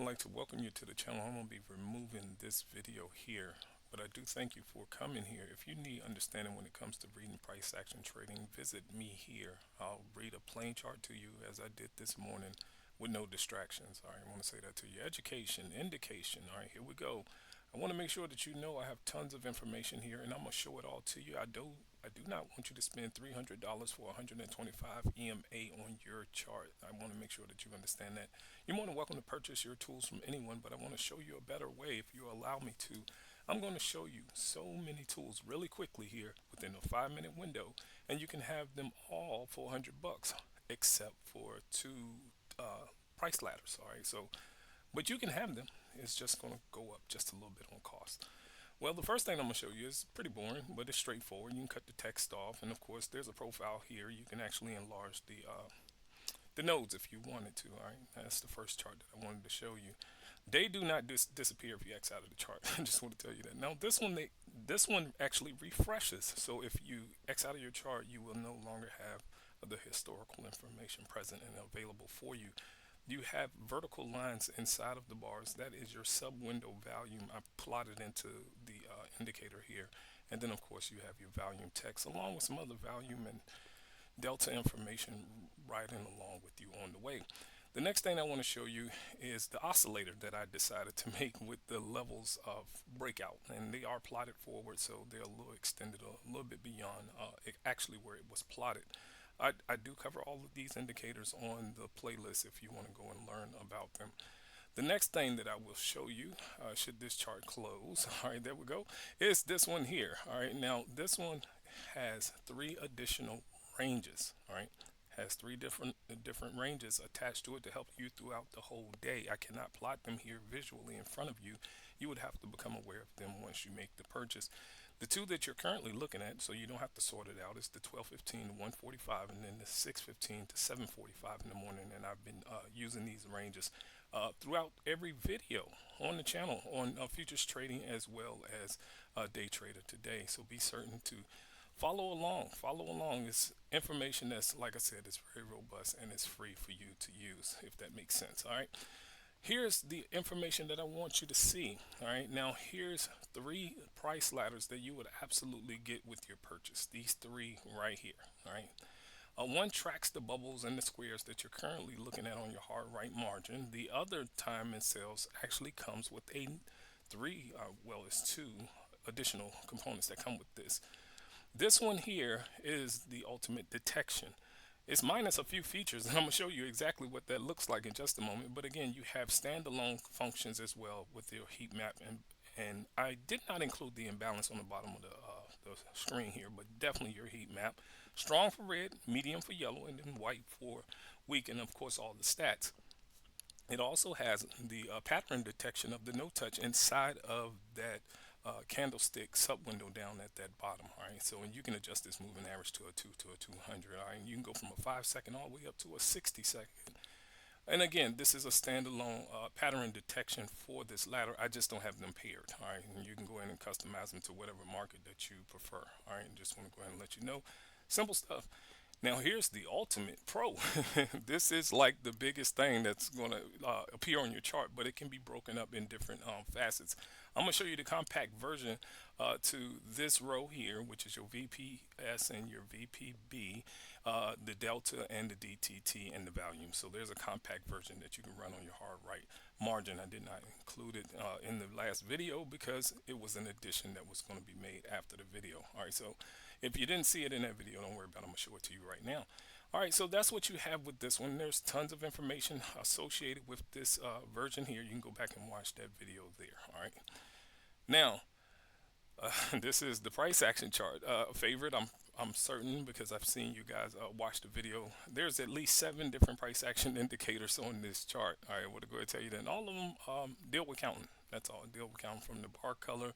like to welcome you to the channel. I'm going to be removing this video here, but I do thank you for coming here. If you need understanding when it comes to reading price action trading, visit me here. I'll read a plain chart to you as I did this morning with no distractions. All right, I want to say that to you. Education, indication. All right, here we go. I want to make sure that you know I have tons of information here, and I'm going to show it all to you. I do not want you to spend $300 for 125 EMA on your chart. I want to make sure that you understand that. You're more than welcome to purchase your tools from anyone, but I want to show you a better way if you allow me to. I'm going to show you so many tools really quickly here within a 5-minute window, and you can have them all for 100 bucks, except for two price ladders. All right, so but you can have them. It's just going to go up just a little bit on cost. Well, the first thing I'm going to show you is pretty boring, but it's straightforward. You can cut the text off, and of course, there's a profile here. You can actually enlarge the nodes if you wanted to. All right, that's the first chart that I wanted to show you. They do not disappear if you X out of the chart. I just want to tell you that. Now, this one actually refreshes. So if you X out of your chart, you will no longer have the historical information present and available for you. You have vertical lines inside of the bars. That is your sub window volume. I plotted into the indicator here. And then of course you have your volume text along with some other volume and delta information riding along with you on the way. The next thing I want to show you is the oscillator that I decided to make with the levels of breakout, and they are plotted forward, so they're a little extended, a little bit beyond actually where it was plotted. I do cover all of these indicators on the playlist if you want to go and learn about them. The next thing that I will show you, should this chart close, all right, there we go, is this one here. All right, now this one has three additional ranges. All right, has three different ranges attached to it to help you throughout the whole day. I cannot plot them here visually in front of you. You would have to become aware of them once you make the purchase. The two that you're currently looking at, so you don't have to sort it out, is the 12:15 to 1:45, and then the 6:15 to 7:45 in the morning. And I've been using these ranges throughout every video on the channel on futures trading as well as day trader today. So be certain to follow along. Follow along. It's information that's, like I said, it's very robust and it's free for you to use, if that makes sense. All right. Here's the information that I want you to see. All right. Now, here's three price ladders that you would absolutely get with your purchase. These three right here. All right. One tracks the bubbles and the squares that you're currently looking at on your hard right margin. The other time and sales actually comes with a it's two additional components that come with this. This one here is the ultimate detection. It's minus a few features, and I'm going to show you exactly what that looks like in just a moment. But again, you have standalone functions as well with your heat map, and I did not include the imbalance on the bottom of the screen here, but definitely your heat map. Strong for red, medium for yellow, and then white for weak, and of course all the stats. It also has the pattern detection of the no touch inside of that candlestick sub window down at that bottom. All right, so and you can adjust this moving average to a 2 to a 200. All right, and you can go from a 5 second all the way up to a 60 second. And again, this is a standalone pattern detection for this ladder. I just don't have them paired. All right, and you can go in and customize them to whatever market that you prefer. All right, and just want to go ahead and let you know, simple stuff. Now here's the ultimate pro. This is like the biggest thing that's going to appear on your chart, but it can be broken up in different facets. I'm going to show you the compact version to this row here, which is your VPS and your VPB, the delta and the DTT and the volume. So there's a compact version that you can run on your hard right margin. I did not include it in the last video because it was an addition that was going to be made after the video. All right, so if you didn't see it in that video, don't worry about it. I'm going to show it to you right now. All right, so that's what you have with this one. There's tons of information associated with this version here. You can go back and watch that video there. All right, now this is the price action chart favorite. I'm certain because I've seen you guys watch the video. There's at least 7 different price action indicators on this chart. All right, I want to go ahead and tell you that. And all of them deal with counting. That's all. Deal with counting from the bar color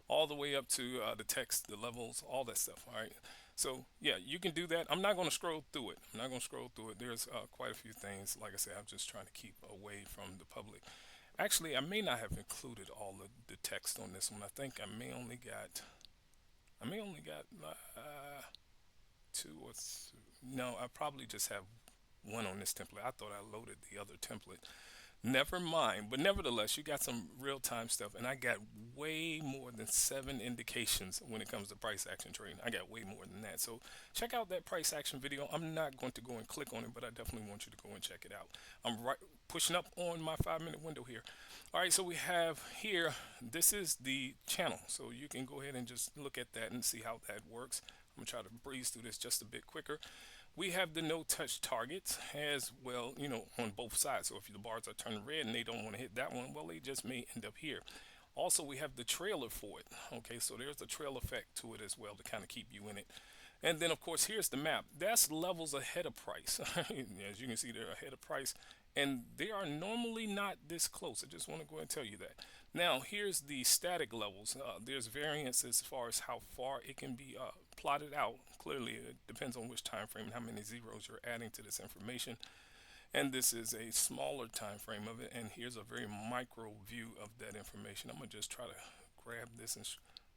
all the way up to the text, the levels, all that stuff. All right. So yeah, you can do that. I'm not going to scroll through it. I'm not going to scroll through it. There's quite a few things. Like I said, I'm just trying to keep away from the public. Actually, I may not have included all of the text on this one. I think I may only got two or no, I probably just have one on this template. I thought I loaded the other template. Never mind. But nevertheless, you got some real time stuff, and I got way more than 7 indications when it comes to price action trading. I got way more than that. So check out that price action video. I'm not going to go and click on it, but I definitely want you to go and check it out. I'm right pushing up on my 5 minute window here. All right, so we have here, this is the channel. So you can go ahead and just look at that and see how that works. I'm gonna try to breeze through this just a bit quicker. We have the no touch targets as well, on both sides. So if the bars are turning red and they don't want to hit that one, well, they just may end up here. Also, we have the trailer for it. Okay, so there's a trail effect to it as well to kind of keep you in it. And then, of course, here's the map. That's levels ahead of price. As you can see, they're ahead of price. And they are normally not this close. I just want to go ahead and tell you that. Now, here's the static levels. There's variance as far as how far it can be plotted out. Clearly, it depends on which time frame and how many zeros you're adding to this information. And this is a smaller time frame of it. And here's a very micro view of that information. I'm going to just try to grab this and,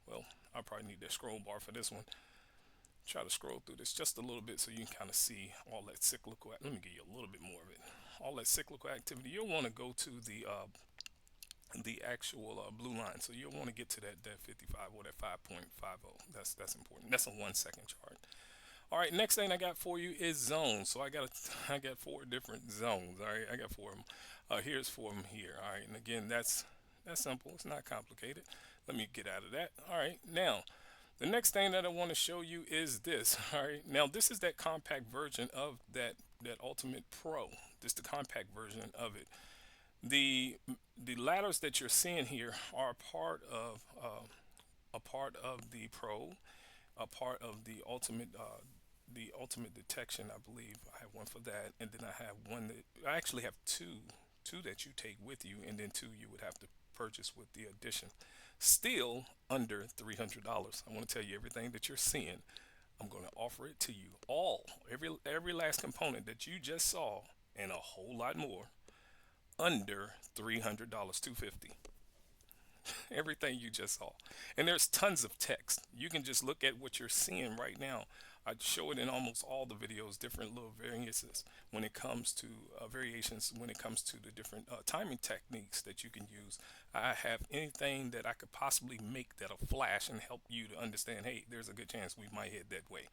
well, I probably need that scroll bar for this one. Try to scroll through this just a little bit so you can kind of see all that cyclical. Let me give you a little bit more of it. All that cyclical activity. You'll want to go to the actual blue line. So you'll want to get to that 55 or that 5.50. That's important. That's a 1 second chart. All right, next thing I got for you is zones. So I got 4 different zones. All right, I got 4 of them. Here's 4 of them here. All right, and again, that's simple. It's not complicated. Let me get out of that. All right, now the next thing that I want to show you is this. All right, now this is that compact version of that Ultimate Pro. This is the compact version of it. The ladders that you're seeing here are a part of the Pro, a part of the ultimate detection. I believe I have one for that, and then I have one that I actually have two that you take with you, and then 2 you would have to purchase with the addition. Still under $300. I want to tell you everything that you're seeing. I'm going to offer it to you all, every last component that you just saw, and a whole lot more, under $300, 250. Everything you just saw. And there's tons of text. You can just look at what you're seeing right now. I show it in almost all the videos, different little variances when it comes to variations, when it comes to the different timing techniques that you can use. I have anything that I could possibly make that'll flash and help you to understand, hey, there's a good chance we might head that way.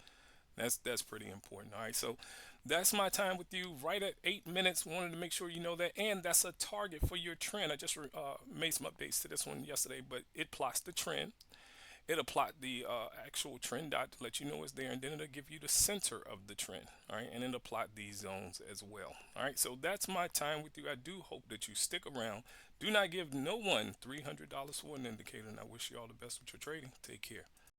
That's pretty important. All right, so that's my time with you right at 8 minutes. Wanted to make sure you know that, and that's a target for your trend. I just made some updates to this one yesterday, but it plots the trend. It'll plot the actual trend dot to let you know it's there, and then it'll give you the center of the trend. All right, and it'll plot these zones as well. All right, so that's my time with you. I do hope that you stick around. Do not give no one $300 for an indicator, and I wish you all the best with your trading. Take care.